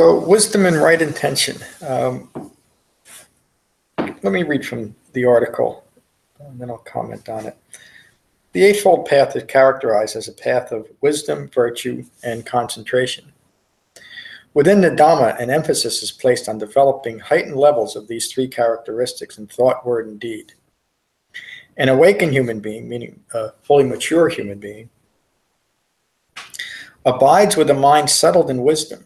So, wisdom and right intention. Let me read from the article, and then I'll comment on it. The Eightfold Path is characterized as a path of wisdom, virtue, and concentration. Within the Dhamma, an emphasis is placed on developing heightened levels of these three characteristics in thought, word, and deed. An awakened human being, meaning a fully mature human being, abides with a mind settled in wisdom.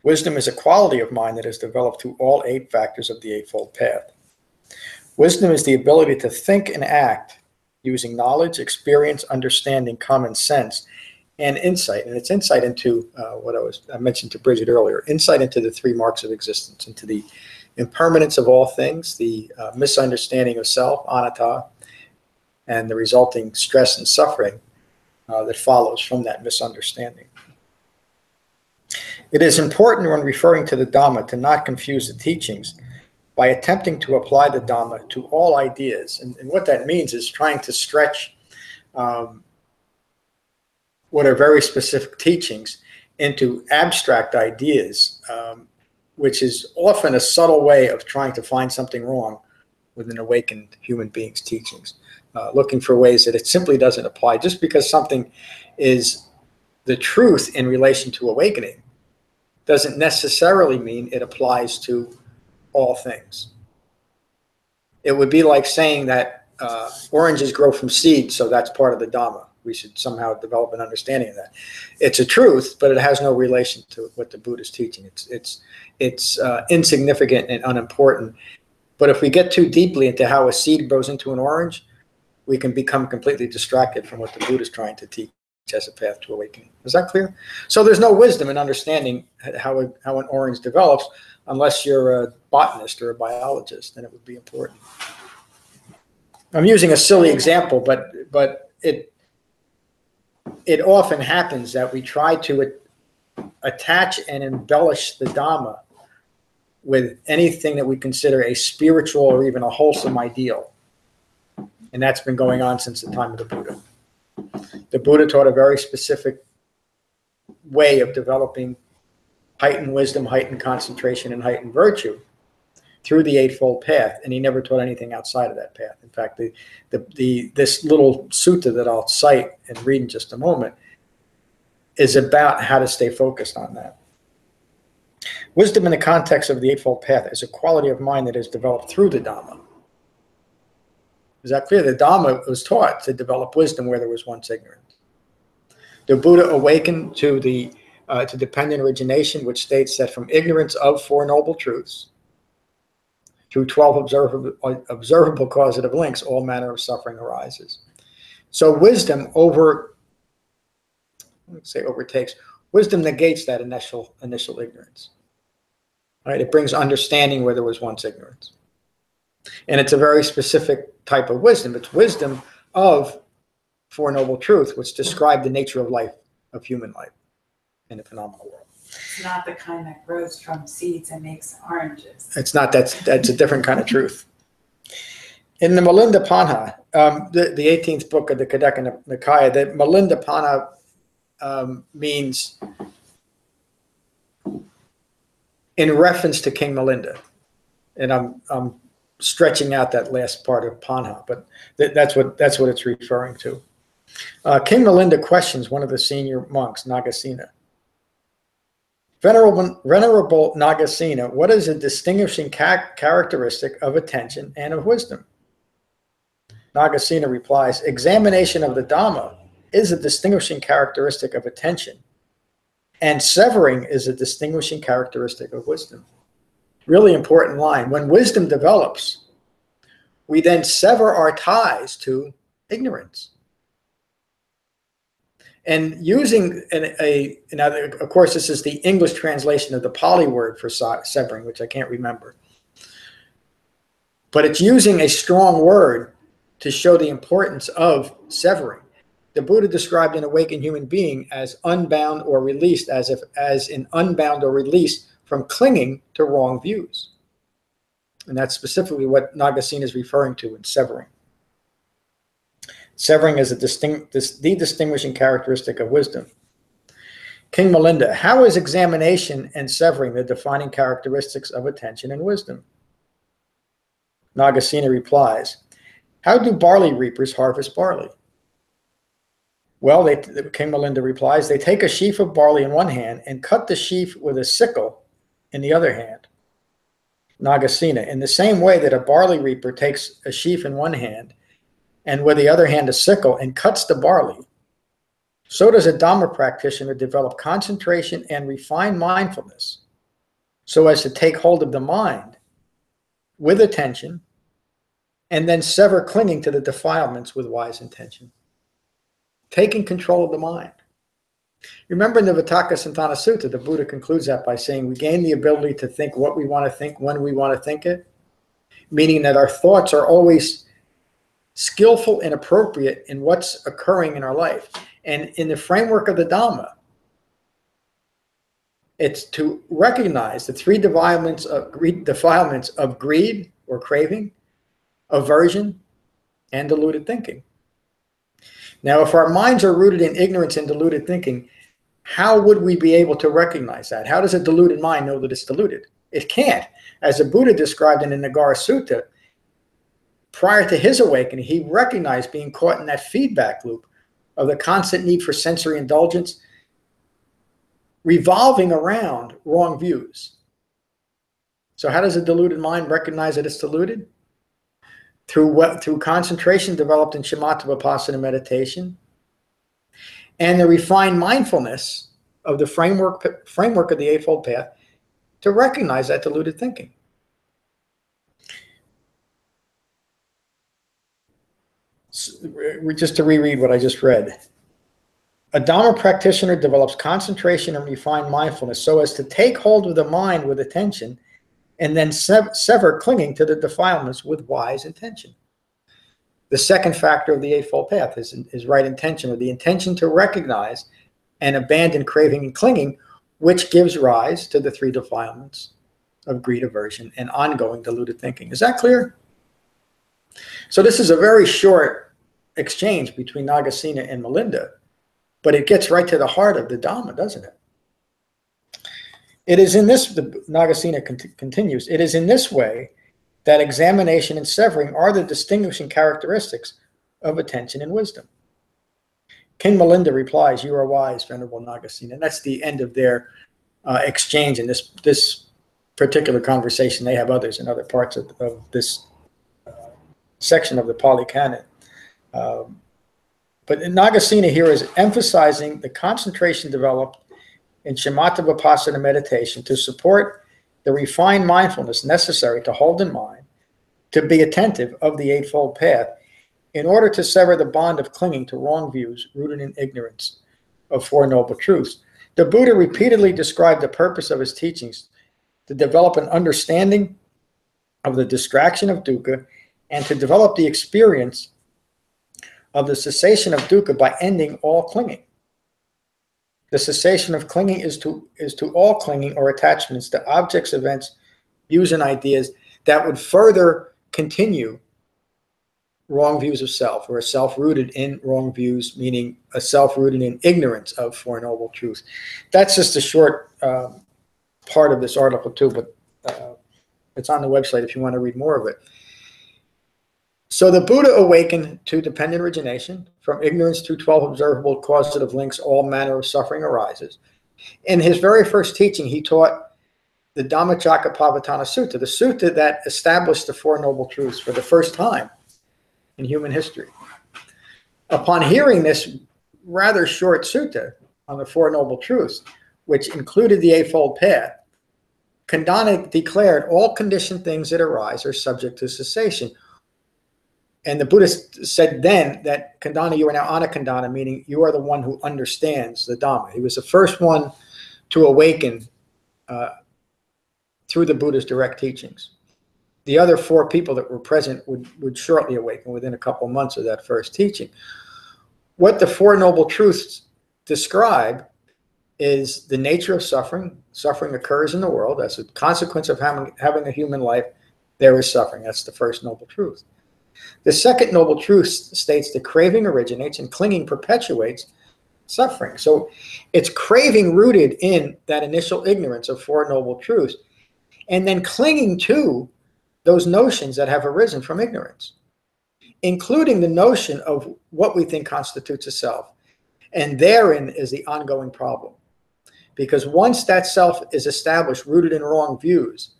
Wisdom is a quality of mind that is developed through all 8 factors of the Eightfold Path. Wisdom is the ability to think and act using knowledge, experience, understanding, common sense, and insight. And it's insight into what I mentioned to Bridget earlier, insight into the 3 marks of existence, into the impermanence of all things, the misunderstanding of self, anatta, and the resulting stress and suffering that follows from that misunderstanding. It is important when referring to the Dhamma to not confuse the teachings by attempting to apply the Dhamma to all ideas. And what that means is trying to stretch what are very specific teachings into abstract ideas, which is often a subtle way of trying to find something wrong with an awakened human being's teachings, looking for ways that it simply doesn't apply. Just because something is the truth in relation to awakening doesn't necessarily mean it applies to all things. It would be like saying that oranges grow from seeds, so that's part of the Dhamma. We should somehow develop an understanding of that. It's a truth, but it has no relation to what the Buddha is teaching. It's insignificant and unimportant. But if we get too deeply into how a seed grows into an orange, we can become completely distracted from what the Buddha is trying to teach as a path to awakening. Is that clear? So there's no wisdom in understanding how an orange develops unless you're a botanist or a biologist, then it would be important. I'm using a silly example, but it often happens that we try to attach and embellish the Dhamma with anything that we consider a spiritual or even a wholesome ideal. And that's been going on since the time of the Buddha. The Buddha taught a very specific way of developing heightened wisdom, heightened concentration, and heightened virtue through the Eightfold Path, and he never taught anything outside of that path. In fact, this little sutta that I'll cite and read in just a moment is about how to stay focused on that. Wisdom in the context of the Eightfold Path is a quality of mind that is developed through the Dhamma. Is that clear? The Dhamma was taught to develop wisdom where there was once ignorance. The Buddha awakened to dependent origination, which states that from ignorance of 4 noble truths through 12 observable causative links, all manner of suffering arises. So wisdom overtakes. Wisdom negates that initial ignorance. Right? It brings understanding where there was once ignorance. And it's a very specific type of wisdom. It's wisdom of 4 noble truths, which describe the nature of life, of human life in the phenomenal world. It's not the kind that grows from seeds and makes oranges. It's not. That's a different kind of truth. In the Milinda Panha, the 18th book of the Khaddeka Nikaya, the Milinda Panha means in reference to King Malinda, and I'm stretching out that last part of Panha, but that's what it's referring to. King Malinda questions one of the senior monks, Nagasena. Venerable Nagasena, what is a distinguishing characteristic of attention and of wisdom? Nagasena replies, examination of the Dhamma is a distinguishing characteristic of attention, and severing is a distinguishing characteristic of wisdom. Really important line. When wisdom develops, we then sever our ties to ignorance. And using of course, this is the English translation of the Pali word for severing, which I can't remember. But it's using a strong word to show the importance of severing. The Buddha described an awakened human being as unbound or released, as in unbound or released from clinging to wrong views. And that's specifically what Nagasena is referring to in severing. Severing is the distinguishing characteristic of wisdom. King Malinda, how is examination and severing the defining characteristics of attention and wisdom? Nagasena replies, how do barley reapers harvest barley? Well, King Malinda replies, they take a sheaf of barley in one hand and cut the sheaf with a sickle in the other hand. Nagasena, in the same way that a barley reaper takes a sheaf in one hand and with the other hand a sickle and cuts the barley, so does a Dhamma practitioner develop concentration and refine mindfulness so as to take hold of the mind with attention and then sever clinging to the defilements with wise intention. Taking control of the mind. Remember in the Vitakka Sutta, the Buddha concludes that by saying we gain the ability to think what we want to think when we want to think it, meaning that our thoughts are always skillful and appropriate in what's occurring in our life. And in the framework of the Dhamma, it's to recognize the three defilements of greed or craving, aversion, and deluded thinking. Now, if our minds are rooted in ignorance and deluded thinking, how would we be able to recognize that? How does a deluded mind know that it's deluded? It can't. As the Buddha described in the Nagara Sutta, prior to his awakening, he recognized being caught in that feedback loop of the constant need for sensory indulgence, revolving around wrong views. So how does a deluded mind recognize that it's deluded? Through concentration developed in Shamatha-Vipassana meditation and the refined mindfulness of the framework of the Eightfold Path to recognize that deluded thinking. Just to reread what I just read. A Dhamma practitioner develops concentration and refined mindfulness so as to take hold of the mind with attention and then sever clinging to the defilements with wise intention. The second factor of the Eightfold Path is right intention, or the intention to recognize and abandon craving and clinging, which gives rise to the three defilements of greed, aversion, and ongoing deluded thinking. Is that clear? So this is a very short exchange between Nagasena and Milinda, but it gets right to the heart of the Dhamma, doesn't it? It is in this, Nagasena continues, it is in this way that examination and severing are the distinguishing characteristics of attention and wisdom. King Malinda replies, you are wise, Venerable Nagasena. And that's the end of their exchange in this particular conversation. They have others in other parts of this section of the Pali Canon. But Nagasena here is emphasizing the concentration developed in Shamatha-Vipassana meditation to support the refined mindfulness necessary to hold in mind, to be attentive of the Eightfold Path in order to sever the bond of clinging to wrong views rooted in ignorance of Four Noble Truths. The Buddha repeatedly described the purpose of his teachings to develop an understanding of the distraction of dukkha and to develop the experience of the cessation of dukkha by ending all clinging. The cessation of clinging is to all clinging or attachments to objects, events, views, and ideas that would further continue wrong views of self, or a self rooted in wrong views, meaning a self rooted in ignorance of Four Noble Truths. That's just a short part of this article too, but it's on the website if you want to read more of it. So the Buddha awakened to dependent origination. From ignorance to 12 observable causative links, all manner of suffering arises. In his very first teaching, he taught the Dhammacakkappavattana Sutta, the sutta that established the Four Noble Truths for the first time in human history. Upon hearing this rather short sutta on the Four Noble Truths, which included the Eightfold Path, Khandana declared all conditioned things that arise are subject to cessation. And the Buddhist said then that Khandana, you are now Anakhandana, meaning you are the one who understands the Dhamma. He was the first one to awaken through the Buddha's direct teachings. The other four people that were present would shortly awaken within a couple months of that first teaching. What the Four Noble Truths describe is the nature of suffering. Suffering occurs in the world. As a consequence of having a human life, there is suffering. That's the first Noble Truth. The second Noble Truth states that craving originates and clinging perpetuates suffering. So it's craving rooted in that initial ignorance of Four Noble Truths, and then clinging to those notions that have arisen from ignorance, including the notion of what we think constitutes a self. And therein is the ongoing problem. Because once that self is established, rooted in wrong views,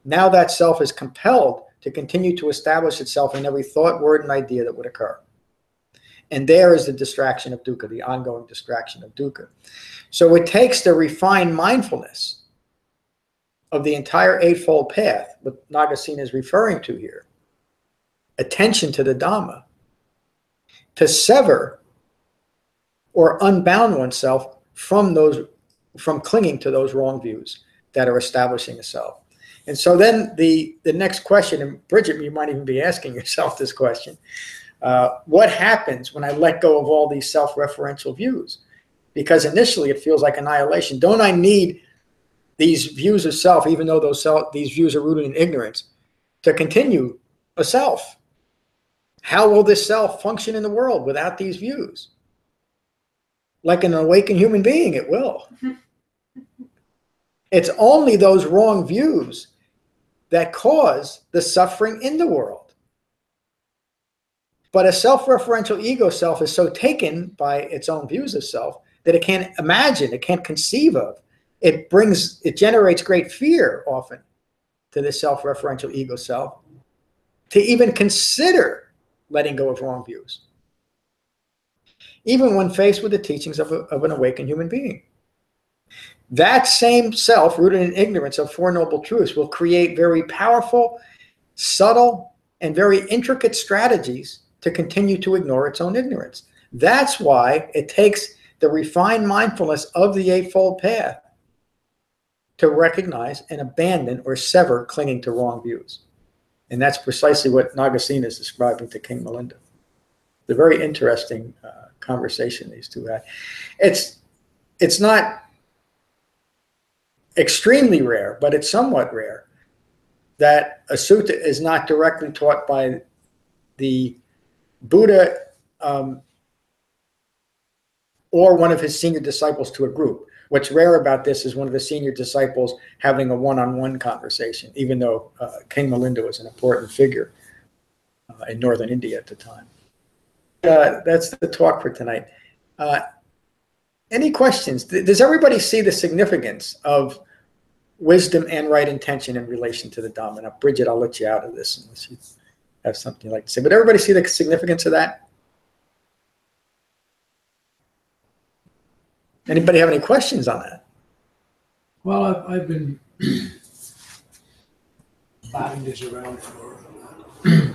now that self is compelled to continue to establish itself in every thought, word, and idea that would occur. And there is the distraction of dukkha, the ongoing distraction of dukkha. So it takes the refined mindfulness of the entire Eightfold Path, what Nagasena is referring to here, attention to the Dhamma, to sever or unbound oneself from clinging to those wrong views that are establishing the self. And so then the next question, and Bridget, you might even be asking yourself this question, what happens when I let go of all these self-referential views? Because initially it feels like annihilation. Don't I need these views of self, even though these views are rooted in ignorance, to continue a self? How will this self function in the world without these views? Like an awakened human being, it will. It's only those wrong views that cause the suffering in the world. But a self-referential ego self is so taken by its own views of self that it can't imagine, it can't conceive of. It generates great fear often to this self-referential ego self to even consider letting go of wrong views, even when faced with the teachings of an awakened human being. That same self, rooted in ignorance of Four Noble Truths, will create very powerful, subtle, and very intricate strategies to continue to ignore its own ignorance. That's why it takes the refined mindfulness of the Eightfold Path to recognize and abandon or sever clinging to wrong views. And that's precisely what Nagasena is describing to King Malinda. It's a very interesting conversation these two had. It's not extremely rare, but it's somewhat rare that a sutta is not directly taught by the Buddha or one of his senior disciples to a group. What's rare about this is one of the senior disciples having a one-on-one conversation, even though King Malinda was an important figure in northern India at the time. That's the talk for tonight. Any questions? Does everybody see the significance of wisdom and right intention in relation to the Dhamma? Now, Bridget, I'll let you out of this unless you have something you'd like to say. But everybody see the significance of that? Anybody have any questions on that? Well, I've been batting this around for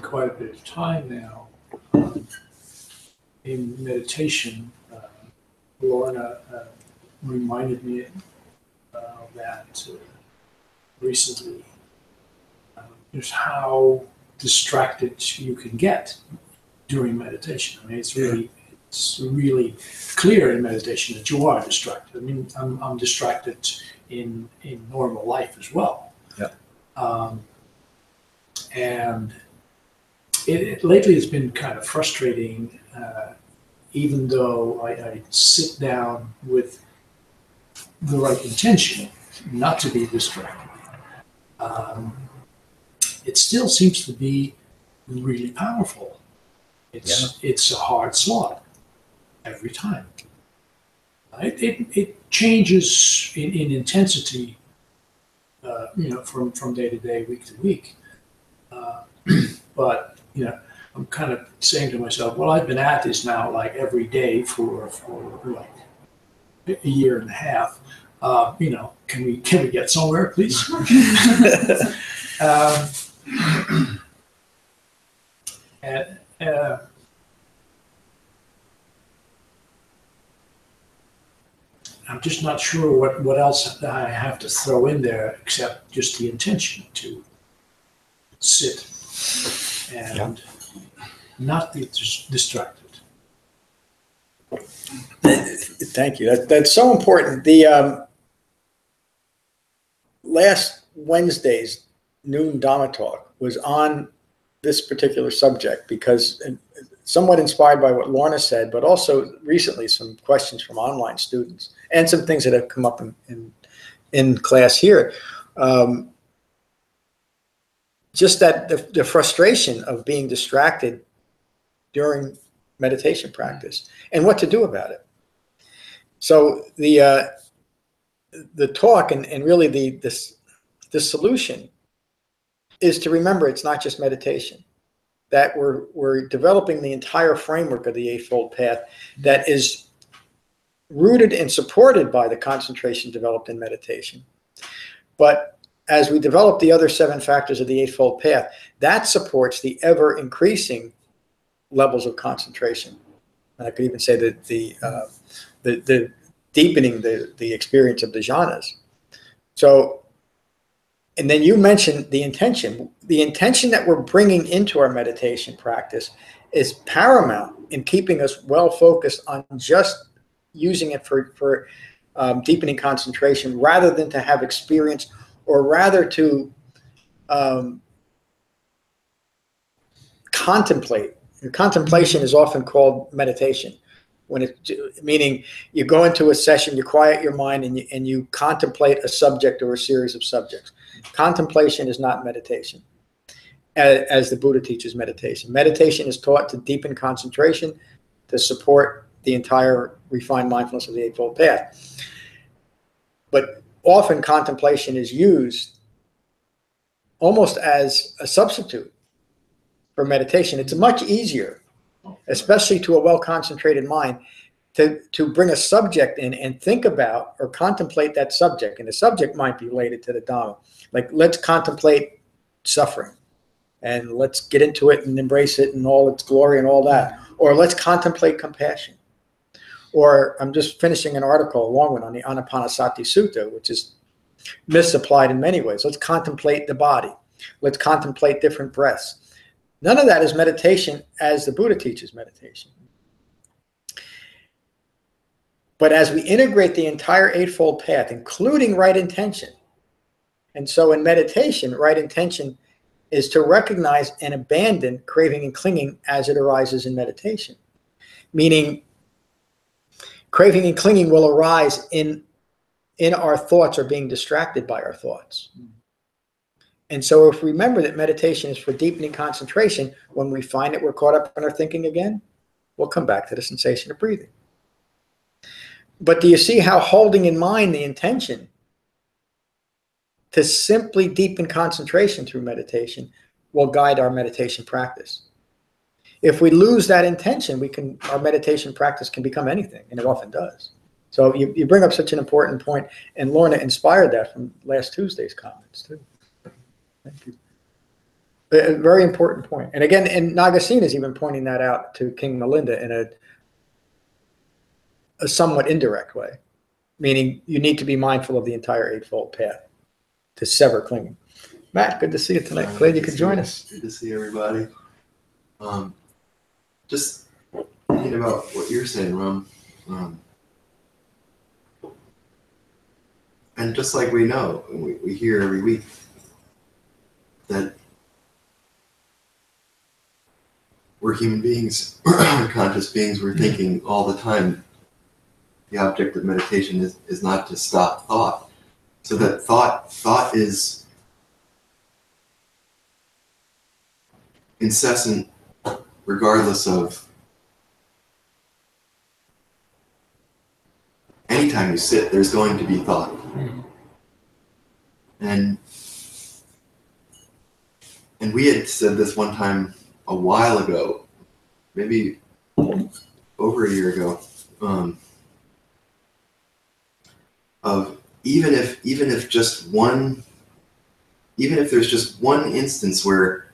quite a bit of time now. In meditation, Lorna reminded me of that recently. Just how distracted you can get during meditation. I mean, it's really clear in meditation that you are distracted. I mean, I'm distracted in normal life as well. Yeah. And lately it's been kind of frustrating, even though I sit down with the right intention not to be distracted. It still seems to be really powerful. It's a hard slog every time. It changes in intensity, from day to day, week to week. But I'm kind of saying to myself, well, I've been at this now like every day for like a year and a half. Can we get somewhere, please? I'm just not sure what else I have to throw in there except just the intention to sit and not be distracted. Thank you. That's so important. The last Wednesday's noon Dhamma talk was on this particular subject because somewhat inspired by what Lorna said, but also recently some questions from online students and some things that have come up in class here. Just that the frustration of being distracted during meditation practice and what to do about it. So the talk and really the solution is to remember it's not just meditation, that we're developing the entire framework of the Eightfold Path that is rooted and supported by the concentration developed in meditation. But as we develop the other 7 factors of the Eightfold Path, that supports the ever increasing levels of concentration. And I could even say that the deepening the experience of the jhanas. So, and then you mentioned the intention. The intention that we're bringing into our meditation practice is paramount in keeping us well focused on just using it for deepening concentration rather than to have experience, or rather to contemplate. Contemplation is often called meditation, meaning you go into a session, you quiet your mind, and you contemplate a subject or a series of subjects. Contemplation is not meditation, as the Buddha teaches meditation. Meditation is taught to deepen concentration, to support the entire refined mindfulness of the Eightfold Path. But often contemplation is used almost as a substitute for meditation. It's much easier, especially to a well-concentrated mind, to bring a subject in and think about or contemplate that subject. And the subject might be related to the Dhamma. Like, let's contemplate suffering and let's get into it and embrace it in all its glory and all that. Or let's contemplate compassion. Or I'm just finishing an article, a long one, on the Anapanasati Sutta, which is misapplied in many ways. Let's contemplate the body. Let's contemplate different breaths. None of that is meditation as the Buddha teaches meditation. But as we integrate the entire Eightfold Path, including right intention, and so in meditation, right intention is to recognize and abandon craving and clinging as it arises in meditation. Meaning, craving and clinging will arise in our thoughts or being distracted by our thoughts. And so if we remember that meditation is for deepening concentration, when we find that we're caught up in our thinking again, we'll come back to the sensation of breathing. But do you see how holding in mind the intention to simply deepen concentration through meditation will guide our meditation practice? If we lose that intention, our meditation practice can become anything, and it often does. So you bring up such an important point, and Lorna inspired that from last Tuesday's comments too. Thank you. A very important point. And again, and Nagasena is even pointing that out to King Malinda in a somewhat indirect way, meaning you need to be mindful of the entire Eightfold Path to sever clinging. Matt, good to see you tonight. Glad you could join us. Good to see everybody. Just thinking about what you're saying, Ram. And just like we know, we hear every week that we're human beings, we're conscious beings, we're thinking all the time. The object of meditation is not to stop thought. So that thought is incessant, regardless of anytime you sit, there's going to be thought. And we had said this one time a while ago, maybe over a year ago, of even if there's just one instance where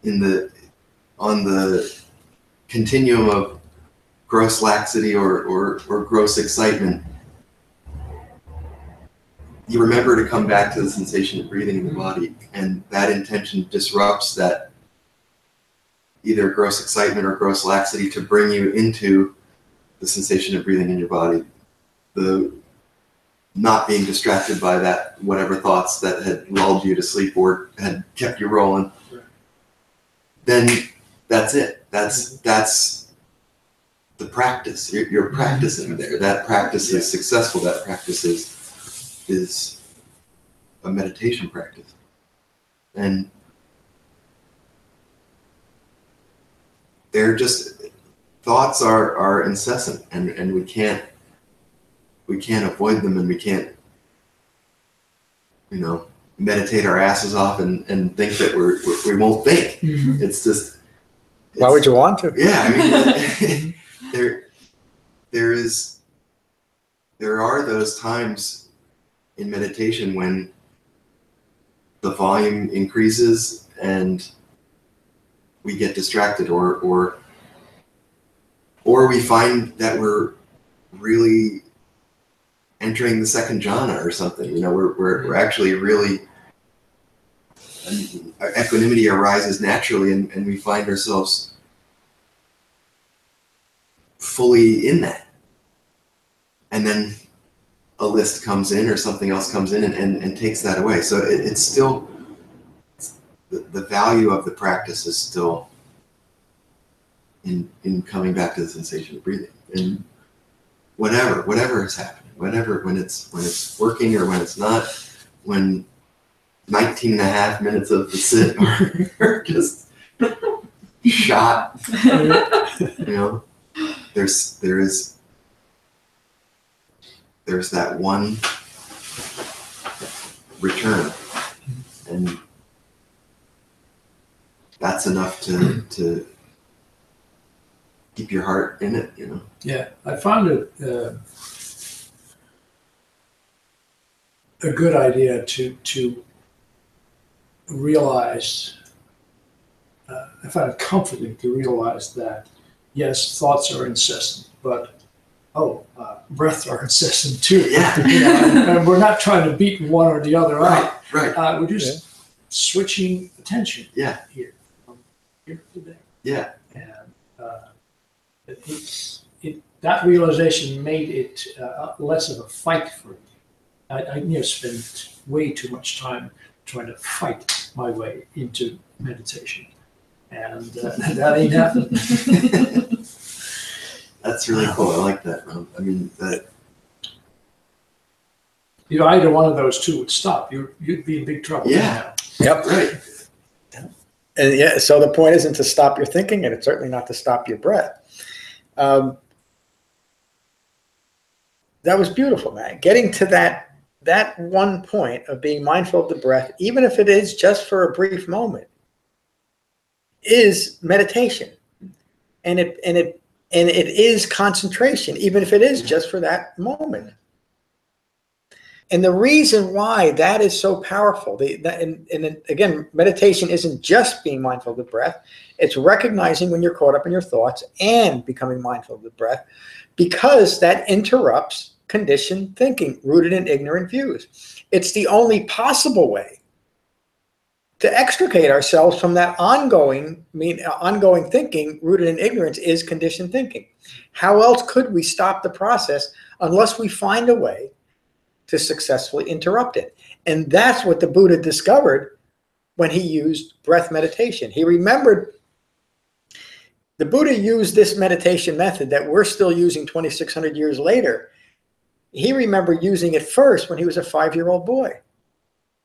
on the continuum of gross laxity or gross excitement, you remember to come back to the sensation of breathing in the body, and that intention disrupts that either gross excitement or gross laxity to bring you into the sensation of breathing in your body, the not being distracted by that whatever thoughts that had lulled you to sleep or had kept you rolling. Then that's it. That's the practice. You're practicing there. That practice is successful. That practice is a meditation practice. And they're just, thoughts are incessant, and we can't avoid them, and we can't, meditate our asses off and think that we won't think. Mm-hmm. It's just, Why would you want to? yeah, I mean, there are those times in meditation when the volume increases and we get distracted, or we find that we're really entering the second jhana or something. We're actually really, equanimity arises naturally, and we find ourselves fully in that. And then a list comes in or something else comes in and takes that away. So it's still, the value of the practice is still in coming back to the sensation of breathing. And whatever is happening, when it's working or when it's not, when 19 and a half minutes of the sit are just shot, there's that one return, and that's enough to keep your heart in it, Yeah, I found it a good idea to realize, I find it comforting to realize that, yes, thoughts are incessant, but breaths are incessant too. Yeah. And we're not trying to beat one or the other up. Right. We're just switching attention here, from here to there. Yeah. And that realization made it less of a fight for me. I spent way too much time trying to fight my way into meditation, and that ain't happening. That's really cool. I like that. I mean, that. Either one of those two would stop. You'd be in big trouble. Yeah. Yep. Right. And so the point isn't to stop your thinking, and it's certainly not to stop your breath. That was beautiful, man. Getting to that one point of being mindful of the breath, even if it is just for a brief moment, is meditation, and it is concentration, even if it is just for that moment. And the reason why that is so powerful, and again, meditation isn't just being mindful of the breath, it's recognizing when you're caught up in your thoughts and becoming mindful of the breath, because that interrupts conditioned thinking rooted in ignorant views. It's the only possible way to extricate ourselves from that ongoing thinking rooted in ignorance is conditioned thinking. How else could we stop the process unless we find a way to successfully interrupt it? And that's what the Buddha discovered when he used breath meditation. He remembered the Buddha used this meditation method that we're still using 2,600 years later. He remembered using it first when he was a 5-year-old boy.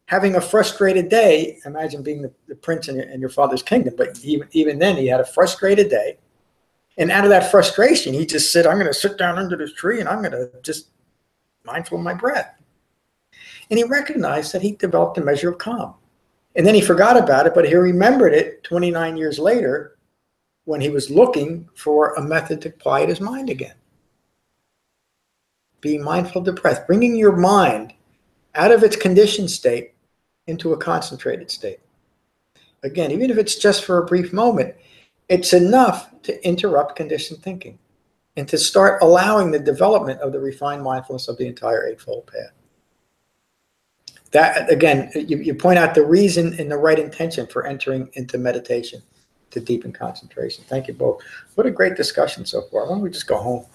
Having a frustrated day, imagine being the prince in your father's kingdom, but even then he had a frustrated day. And out of that frustration, he just said, I'm going to sit down under this tree and I'm going to just mindful of my breath. And he recognized that he developed a measure of calm. And then he forgot about it, but he remembered it 29 years later when he was looking for a method to quiet his mind again. Being mindful of the breath, bringing your mind out of its conditioned state into a concentrated state. Again, even if it's just for a brief moment, it's enough to interrupt conditioned thinking and to start allowing the development of the refined mindfulness of the entire Eightfold Path. That, again, you point out the reason and the right intention for entering into meditation to deepen concentration. Thank you both. What a great discussion so far. Why don't we just go home?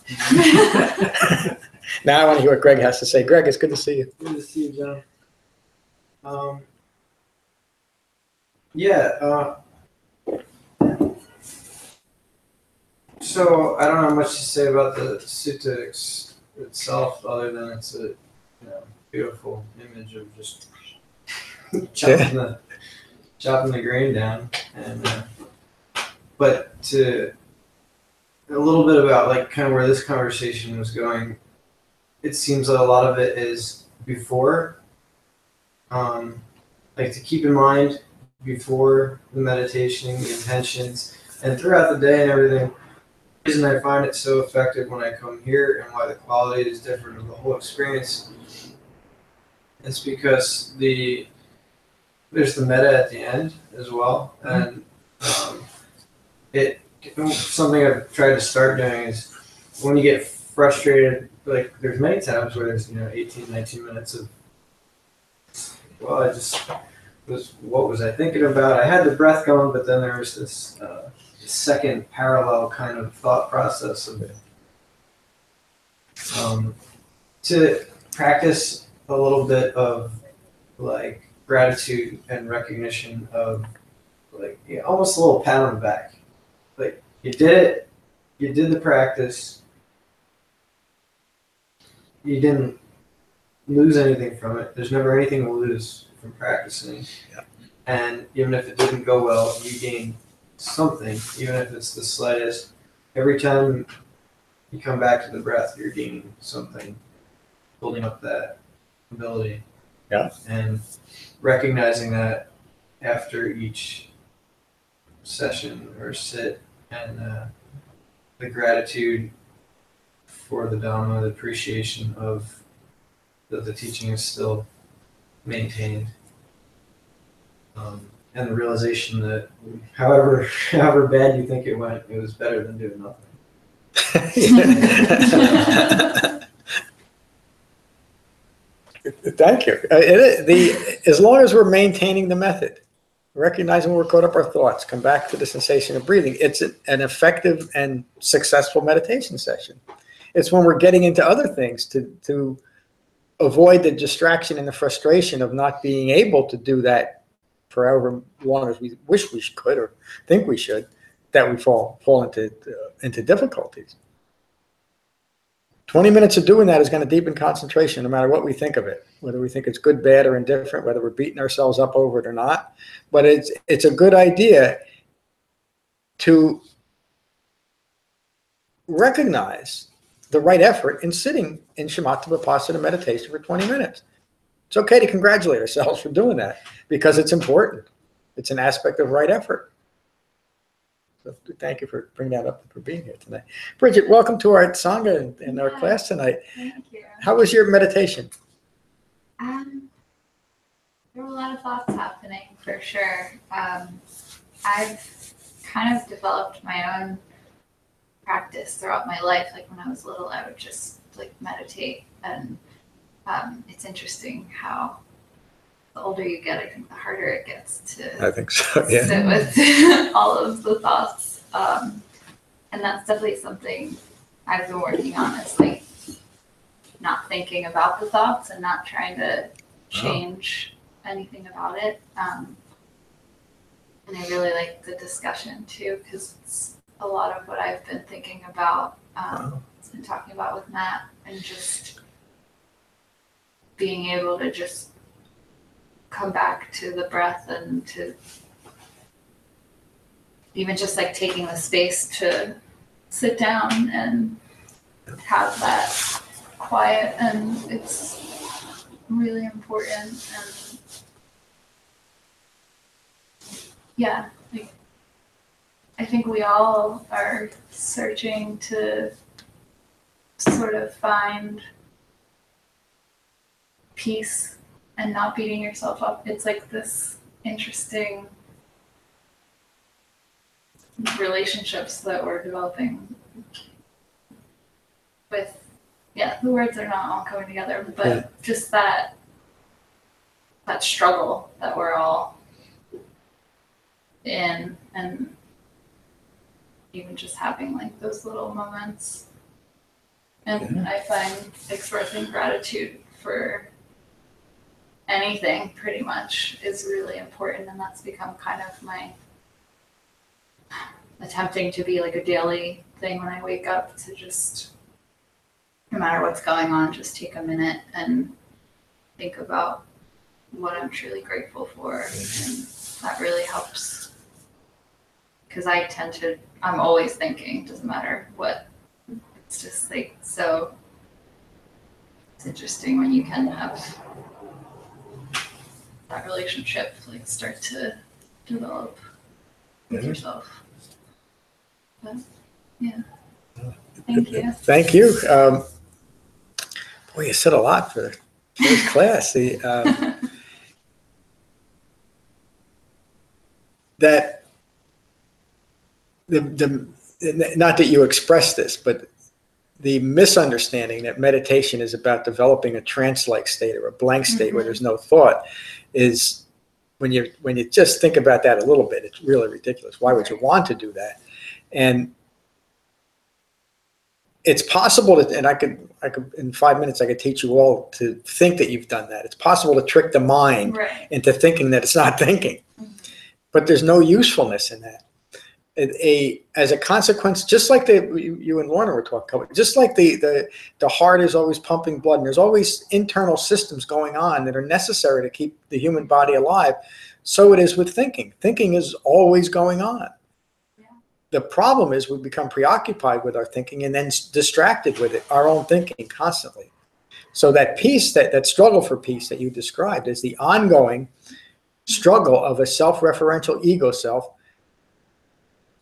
Now I want to hear what Greg has to say. Greg, it's good to see you. Good to see you, John. So I don't have much to say about the sutta itself, other than it's a beautiful image of just chopping the grain down, and but to a little bit about like kind of where this conversation was going. It seems that a lot of it is before, like to keep in mind before the meditation, the intentions, and throughout the day and everything. The reason I find it so effective when I come here and why the quality is different of the whole experience is because there's the metta at the end as well, and something I've tried to start doing is when you get frustrated, like there's many times where there's 18, 19 minutes of what was I thinking about? I had the breath going, but then there was this second parallel kind of thought process of it. To practice a little bit of like gratitude and recognition of like almost a little pat on the back. Like you did it, you did the practice, you didn't lose anything from it. There's never anything to lose from practicing. Yeah. And even if it didn't go well, you gained something, even if it's the slightest. Every time you come back to the breath, you're gaining something, building up that ability. Yeah. And recognizing that after each session or sit, and the gratitude for the Dhamma, the appreciation of that the teaching is still maintained. And the realization that however bad you think it went, it was better than doing nothing. Thank you. As long as we're maintaining the method, recognizing we're caught up our thoughts, come back to the sensation of breathing, it's an effective and successful meditation session. It's when we're getting into other things to avoid the distraction and the frustration of not being able to do that for however long as we wish we could or think we should, that we fall into difficulties. 20 minutes of doing that is going to deepen concentration no matter what we think of it, whether we think it's good, bad, or indifferent, whether we're beating ourselves up over it or not. But it's a good idea to recognize the right effort in sitting in Shamatha-Vipassana meditation for 20 minutes. It's okay to congratulate ourselves for doing that because it's important. It's an aspect of right effort. So thank you for bringing that up and for being here tonight. Bridget, welcome to our Sangha and our class tonight. Thank you. How was your meditation? There were a lot of thoughts happening for sure. I've kind of developed my own practice throughout my life. Like when I was little, I would just like meditate, and it's interesting how the older you get, I think the harder it gets to I think so, yeah. sit with all of the thoughts. And that's definitely something I've been working on, is like not thinking about the thoughts and not trying to change anything about it. And I really like the discussion too, because it's a lot of what I've been thinking about and talking about with Matt, and just being able to just come back to the breath, and to even just like taking the space to sit down and have that quiet, and it's really important. And yeah, like I think we all are searching to sort of find peace and not beating yourself up. It's like this interesting relationships that we're developing with, the words are not all coming together, but just that struggle that we're all in, and even just having like those little moments. And I find expressing gratitude for anything pretty much is really important, and that's become kind of my attempting to be like a daily thing when I wake up, to just, no matter what's going on, just take a minute and think about what I'm truly grateful for. And that really helps. Because I'm always thinking, doesn't matter what. It's just like, so it's interesting when you can have that relationship like start to develop with yourself. But yeah, thank you. Thank you. Boy, you said a lot for the first class. Not that you expressed this, but the misunderstanding that meditation is about developing a trance-like state or a blank state where there's no thought is, when you just think about that a little bit, it's really ridiculous. Why would you want to do that? And it's possible that, and I could in 5 minutes I could teach you all to think that you've done that. It's possible to trick the mind into thinking that it's not thinking, but there's no usefulness in that. As a consequence, just like you and Lorna were talking about, just like the heart is always pumping blood, and there's always internal systems going on that are necessary to keep the human body alive, so it is with thinking. Thinking is always going on. Yeah. The problem is we become preoccupied with our thinking and then distracted with it, our own thinking constantly. So that peace, that struggle for peace that you described, is the ongoing struggle of a self-referential ego self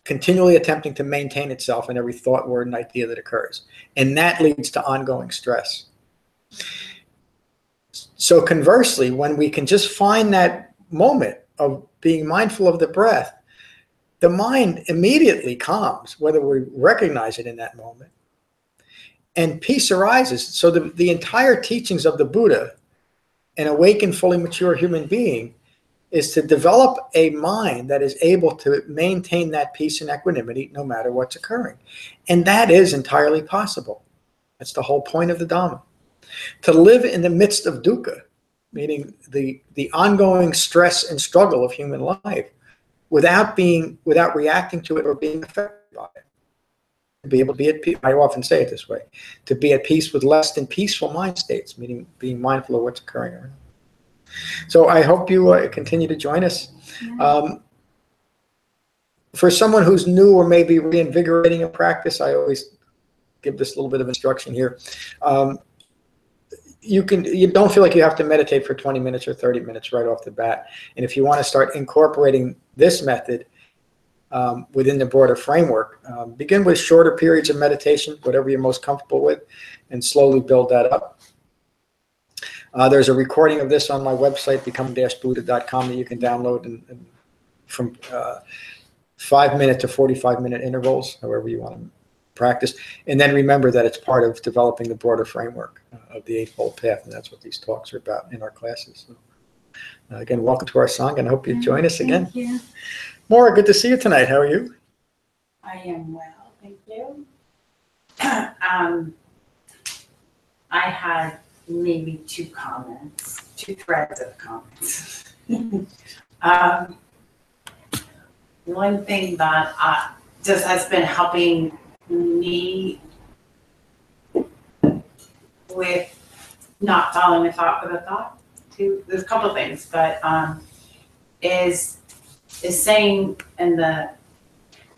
continually attempting to maintain itself in every thought, word, and idea that occurs. And that leads to ongoing stress. So conversely, when we can just find that moment of being mindful of the breath, the mind immediately calms, whether we recognize it in that moment, and peace arises. So the entire teachings of the Buddha, an awakened, fully mature human being, is to develop a mind that is able to maintain that peace and equanimity no matter what's occurring. And that is entirely possible. That's the whole point of the Dhamma. To live in the midst of dukkha, meaning the ongoing stress and struggle of human life, without reacting to it or being affected by it. To be able to be at peace, I often say it this way, to be at peace with less than peaceful mind states, meaning being mindful of what's occurring around. So I hope you continue to join us. For someone who's new or maybe reinvigorating a practice, I always give this little bit of instruction here. You don't feel like you have to meditate for 20 minutes or 30 minutes right off the bat. And if you want to start incorporating this method within the broader framework, begin with shorter periods of meditation, whatever you're most comfortable with, and slowly build that up. There's a recording of this on my website, become-buddha.com, that you can download and from 5-minute to 45-minute intervals, however you want to practice. And then remember that it's part of developing the broader framework of the Eightfold Path, and that's what these talks are about in our classes. So, again, welcome to our Sangha, and I hope you join us again. Thank you. Maura, good to see you tonight. How are you? I am well, thank you. I had maybe two threads of comments. One thing that just has been helping me with not following a thought with a thought, there's a couple of things, but is saying in the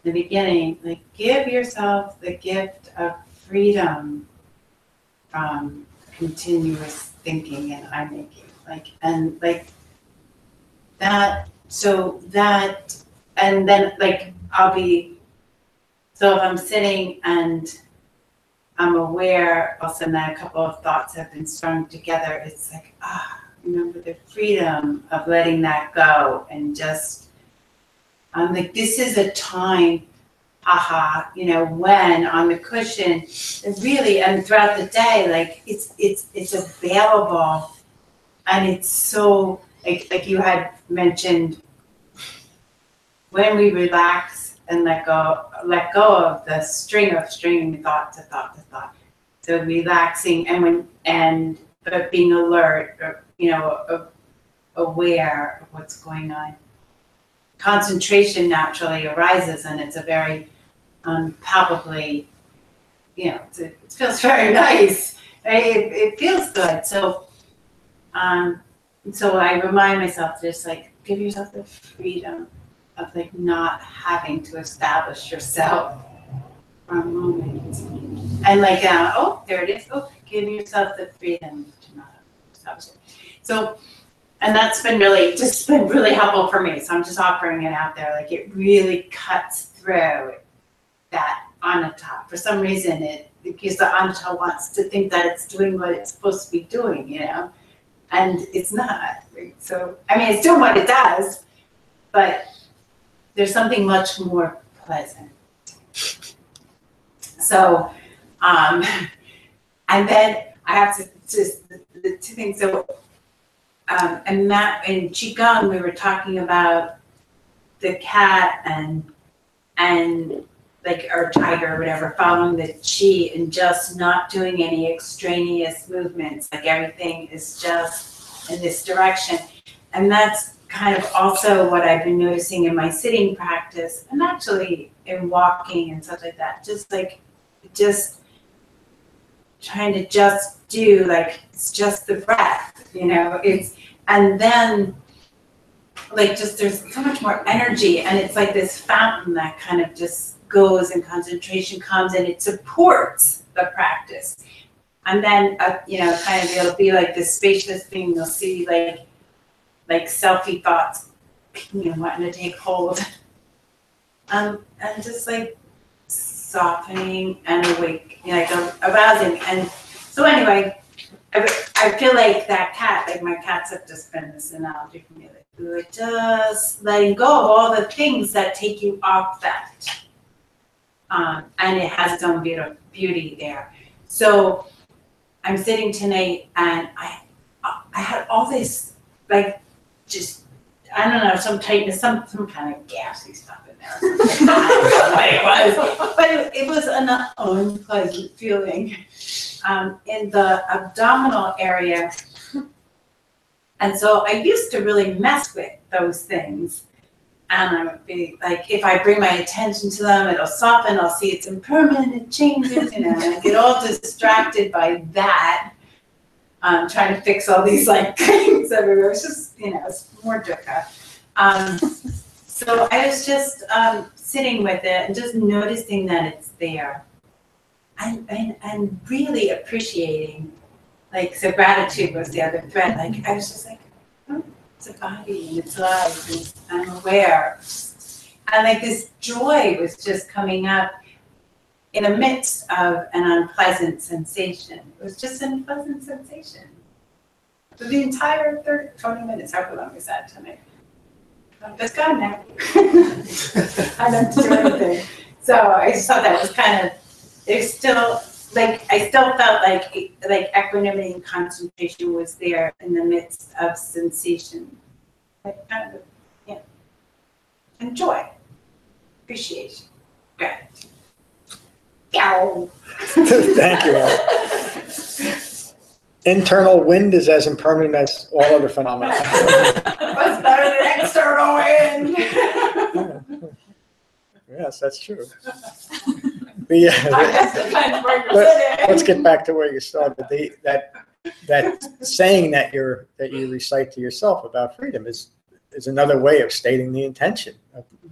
beginning, like, give yourself the gift of freedom from continuous thinking and I'm making, and then so if I'm sitting and I'm aware, all of a sudden that a couple of thoughts have been strung together, it's like, remember the freedom of letting that go, and just, I'm like, this is a time, when on the cushion, really, and throughout the day, it's available, and it's so, like you had mentioned, when we relax and let go of the string of stringing thought to thought to thought. So relaxing but being alert, or aware of what's going on. concentration naturally arises, and it's a very palpably, it feels very nice. It feels good. So I remind myself to just like give yourself the freedom of like not having to establish yourself for a moment. And like, oh, there it is. Oh, give yourself the freedom to not establish it. So, and that's been really helpful for me. So I'm just offering it out there. Like it really cuts through that anatta. For some reason, because the anatta wants to think that it's doing what it's supposed to be doing, and it's not. So, I mean, it's doing what it does, but there's something much more pleasant. So, and then I have to just the two things. So, and Matt in Qigong, we were talking about the cat and like our tiger or whatever, following the chi and just not doing any extraneous movements. Like everything is just in this direction. And that's kind of also what I've been noticing in my sitting practice and actually in walking and stuff like that. Just trying to just do like, it's just the breath, and then like just there's so much more energy, and it's like this fountain that kind of just goes and concentration comes and it supports the practice. And then, kind of it'll be like this spacious thing. You'll see like selfie thoughts, wanting to take hold. And just like softening and awake, arousing. And so anyway, I feel like that cat, like my cats have just been this analogy for me. Like we were just letting go of all the things that take you off that. And it has its own beauty there. So I'm sitting tonight and I had all this, like, just, I don't know, some tightness, some kind of gassy stuff in there. I don't know what it was, but it was an unpleasant feeling in the abdominal area. And so I used to really mess with those things. And I would be like, if I bring my attention to them, it'll soften, I'll see it's impermanent, it changes, and I get all distracted by that. Trying to fix all these like things everywhere. It's just, it's more dukkha. So I was just sitting with it and just noticing that it's there. And really appreciating, like, so gratitude was the other thread. Like, I was just like, oh, it's a body and it's alive and I'm aware. And like this joy was just coming up in the midst of an unpleasant sensation. It was just an unpleasant sensation. For the entire 20 minutes, however long was that tonight? It's gone now. I don't do anything. So I just thought that was kind of, there's still, like, I still felt like equanimity and concentration was there in the midst of sensation. Like kind of, and joy, appreciation, gratitude. Thank you. Internal wind is as impermanent as all other phenomena. What's better than external wind? Yes, that's true. Let's get back to where you started. That saying that you recite to yourself about freedom is another way of stating the intention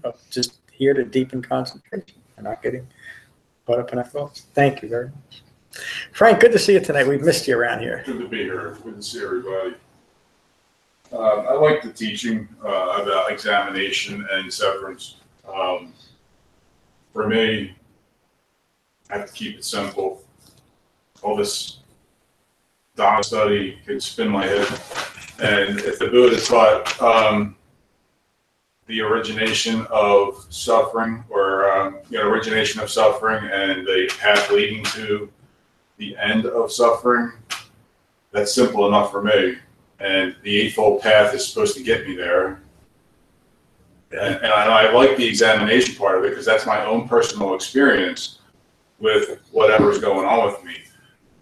of just here to deepen concentration and not getting caught up in our thoughts. Thank you very much. Frank, good to see you tonight. We've missed you around here. Good to be here. Good to see everybody. I like the teaching about examination and severance. For me, I have to keep it simple. All this Dhamma study can spin my head. And if the Buddha taught the origination of suffering, or origination of suffering and the path leading to the end of suffering, that's simple enough for me. And the Eightfold Path is supposed to get me there. And I like the examination part of it because that's my own personal experience with whatever's going on with me.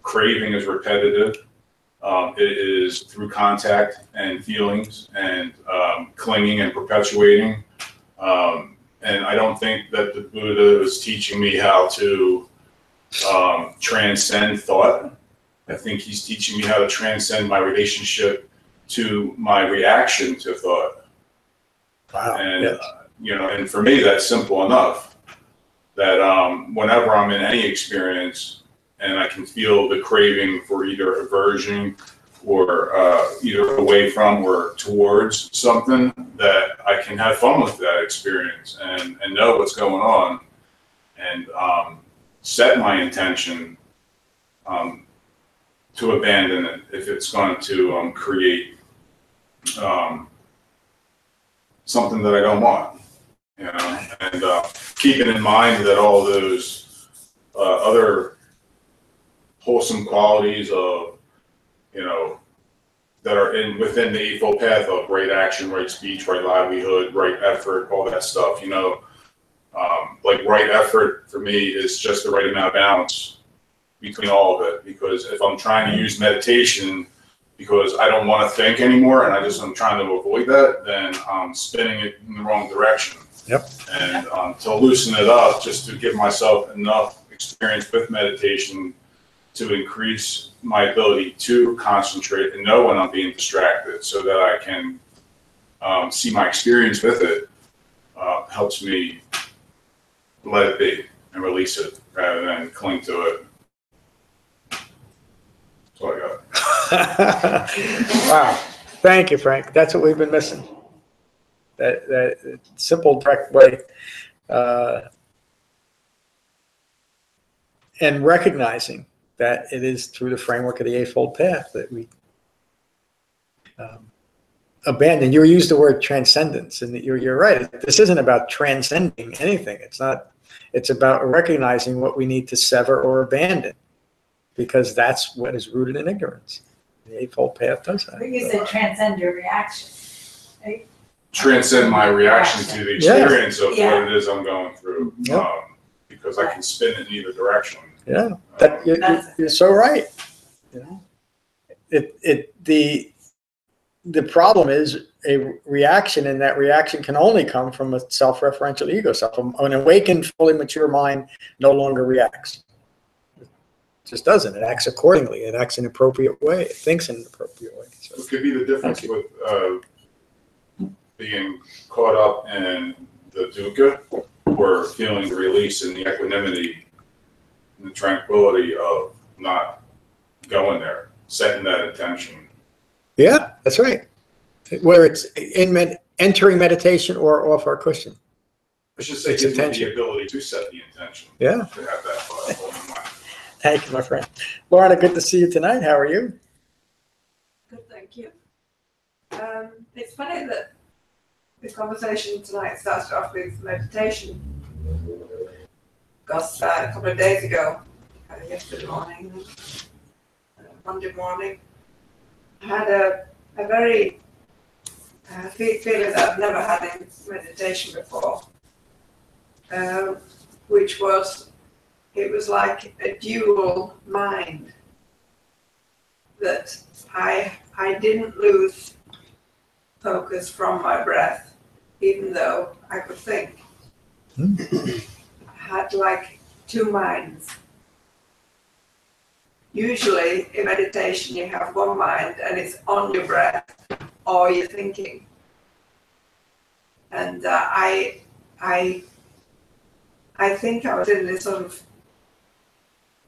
Craving is repetitive. It is through contact and feelings and clinging and perpetuating. And I don't think that the Buddha was teaching me how to transcend thought. I think he's teaching me how to transcend my relationship to my reaction to thought. Wow. And, Yes. And for me, that's simple enough. That whenever I'm in any experience and I can feel the craving for either aversion or either away from or towards something, that I can have fun with that experience and know what's going on and set my intention to abandon it if it's going to create something that I don't want, and keeping in mind that all those other wholesome qualities of, that are within the Eightfold Path of right action, right speech, right livelihood, right effort, all that stuff, like right effort for me is just the right amount of balance between all of it. Because if I'm trying to use meditation because I don't want to think anymore and I'm trying to avoid that, then I'm spinning it in the wrong direction. Yep. And to loosen it up, just to give myself enough experience with meditation to increase my ability to concentrate and know when I'm being distracted so that I can see my experience with it, helps me let it be and release it rather than cling to it. That's all I got. Wow. Thank you, Frank. That's what we've been missing. That simple, direct way. And recognizing that it is through the framework of the Eightfold Path that we abandon. You used the word transcendence, and you're right. This isn't about transcending anything. It's not. It's about recognizing what we need to sever or abandon, because that's what is rooted in ignorance. The Eightfold Path does that. I think you said transcend your reaction, right? Transcend my reaction to the experience of what it is I'm going through, because I can spin it in either direction. Yeah, you're so right. The problem is a reaction, and that reaction can only come from a self-referential ego self. An awakened, fully mature mind no longer reacts. It just doesn't. It acts accordingly. It acts in an appropriate way. It thinks in an appropriate way. So, it could be the difference with being caught up in the dukkha or feeling the release and the equanimity and the tranquility of not going there, setting that intention. yeah, that's right. Whether it's entering meditation or off our cushion. I should say, gives me the ability to set the intention. Yeah. To have that thought in mind. Thank you, my friend. Lorna, good to see you tonight. How are you? Good, thank you. It's funny that the conversation tonight started off with meditation. Because a couple of days ago, yesterday morning, Monday morning, I had a very feeling that I've never had in meditation before, which was, it was like a dual mind, that I didn't lose focus from my breath, even though I could think. I had like two minds. Usually in meditation you have one mind and it's on your breath or you're thinking. And I think I was in this sort of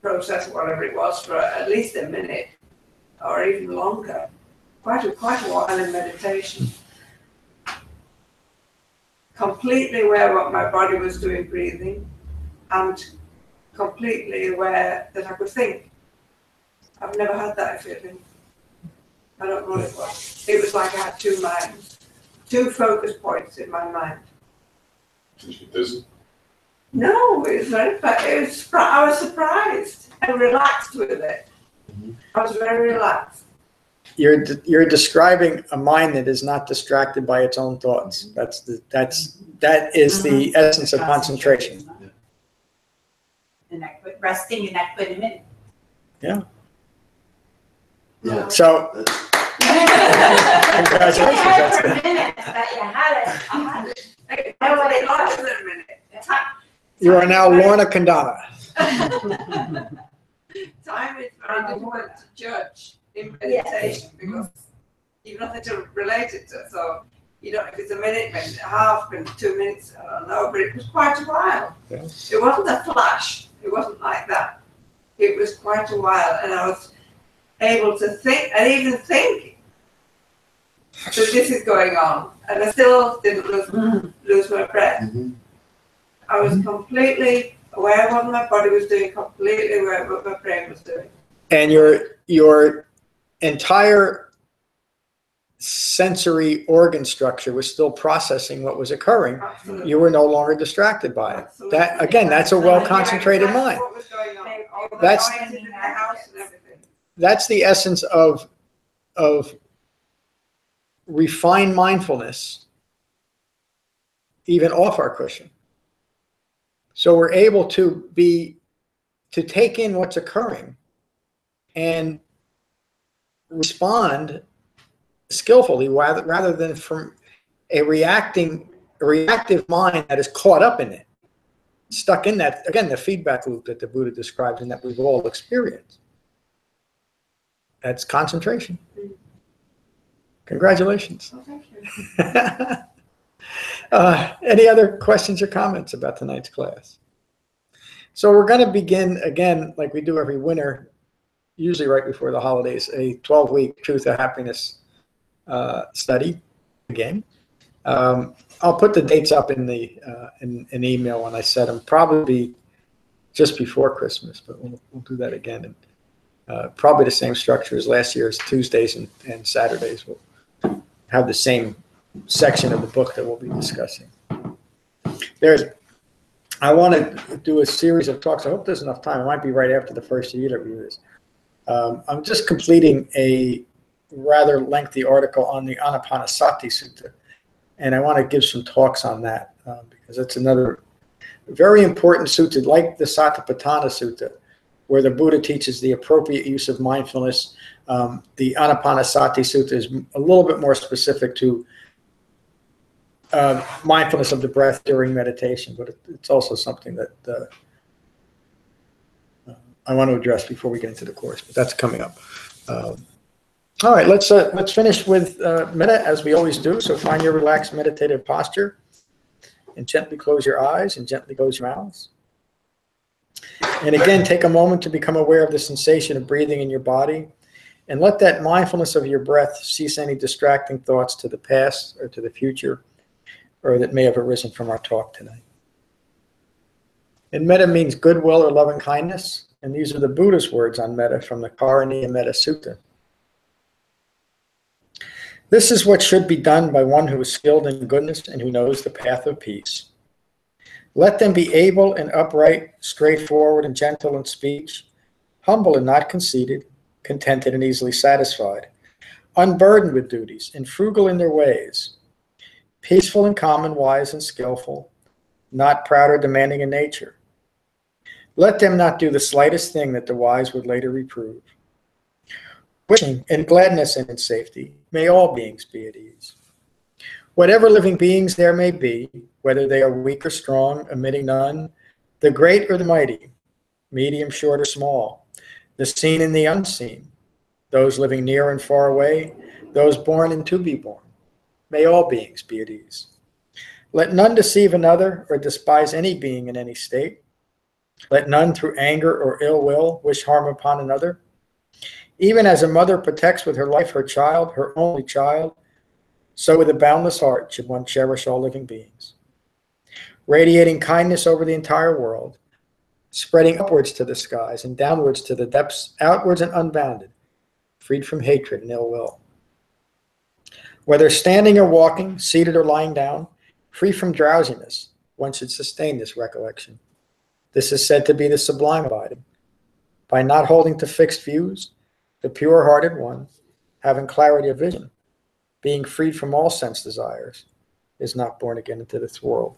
process, whatever it was, for at least a minute or even longer. Quite a while in meditation. Completely aware what my body was doing, breathing, and completely aware that I could think. I've never had that feeling. I don't know what it was. It was like I had two minds, two focus points in my mind. Did you get dizzy? No, it was I was surprised and relaxed with it. I was very relaxed. You're describing a mind that is not distracted by its own thoughts. That is the essence of concentration. And resting in equanimity. Yeah. Yeah. So Congratulations. had That's for a good. minute, but you had it. I had it. It I know what it longer was. than a minute. You are now Lorna Kandana. Time is very difficult to judge in meditation because you've nothing to relate it to. So you don't know if it's a minute, minute and a half, maybe 2 minutes, I don't know, but it was quite a while. Yeah. It wasn't a flash. It wasn't like that. It was quite a while, and I was able to think and even think that this is going on, and I still didn't lose my breath. Mhm. I was completely aware of what my body was doing, completely aware of what my brain was doing. And your entire sensory organ structure was still processing what was occurring. Absolutely. You were no longer distracted by it. Absolutely. That again, that's a well-concentrated That's mind. what was going on. That's- I was in the house and everything. That's the essence of refined mindfulness, even off our cushion. So we're able to take in what's occurring and respond skillfully rather than from a reactive mind that is caught up in it, stuck in that, again, the feedback loop that the Buddha describes and that we've all experienced. That's concentration. Congratulations. Oh, thank you. Any other questions or comments about tonight's class? So we're going to begin again, like we do every winter, usually right before the holidays, a 12-week Truth or Happiness study again. I'll put the dates up in the in email when I set them. Probably just before Christmas, but we'll do that again. And probably the same structure as last year's Tuesdays and Saturdays. We'll have the same section of the book that we'll be discussing. I want to do a series of talks. I hope there's enough time. It might be right after the first of you that review this. I'm just completing a rather lengthy article on the Anapanasati Sutta, and I want to give some talks on that because it's another very important sutta, like the Satipatthana Sutta, where the Buddha teaches the appropriate use of mindfulness. The Anapanasati Sutta is a little bit more specific to mindfulness of the breath during meditation, but it's also something that I want to address before we get into the course, but that's coming up. All right, let's finish with Metta as we always do. So find your relaxed meditative posture and gently close your eyes and gently close your mouths. And again, take a moment to become aware of the sensation of breathing in your body and let that mindfulness of your breath cease any distracting thoughts to the past or to the future or that may have arisen from our talk tonight. And Metta means goodwill or loving kindness, and these are the Buddha's words on Metta from the Karaniya Metta Sutta. This is what should be done by one who is skilled in goodness and who knows the path of peace. Let them be able and upright, straightforward and gentle in speech, humble and not conceited, contented and easily satisfied, unburdened with duties and frugal in their ways, peaceful and calm and wise and skillful, not proud or demanding in nature. Let them not do the slightest thing that the wise would later reprove. Wishing in gladness and in safety, may all beings be at ease. Whatever living beings there may be, whether they are weak or strong, omitting none, the great or the mighty, medium, short, or small, the seen and the unseen, those living near and far away, those born and to be born, may all beings be at ease. Let none deceive another or despise any being in any state. Let none through anger or ill will wish harm upon another. Even as a mother protects with her life her child, her only child, so with a boundless heart should one cherish all living beings. Radiating kindness over the entire world, spreading upwards to the skies and downwards to the depths, outwards and unbounded, freed from hatred and ill will. Whether standing or walking, seated or lying down, free from drowsiness, one should sustain this recollection. This is said to be the sublime abiding. By not holding to fixed views, the pure-hearted one, having clarity of vision, being freed from all sense desires, is not born again into this world.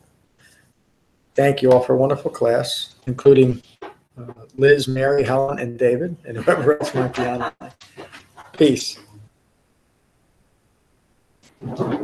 Thank you all for a wonderful class, including Liz, Mary, Helen, and David, and whoever else might be online. Peace. Thank you.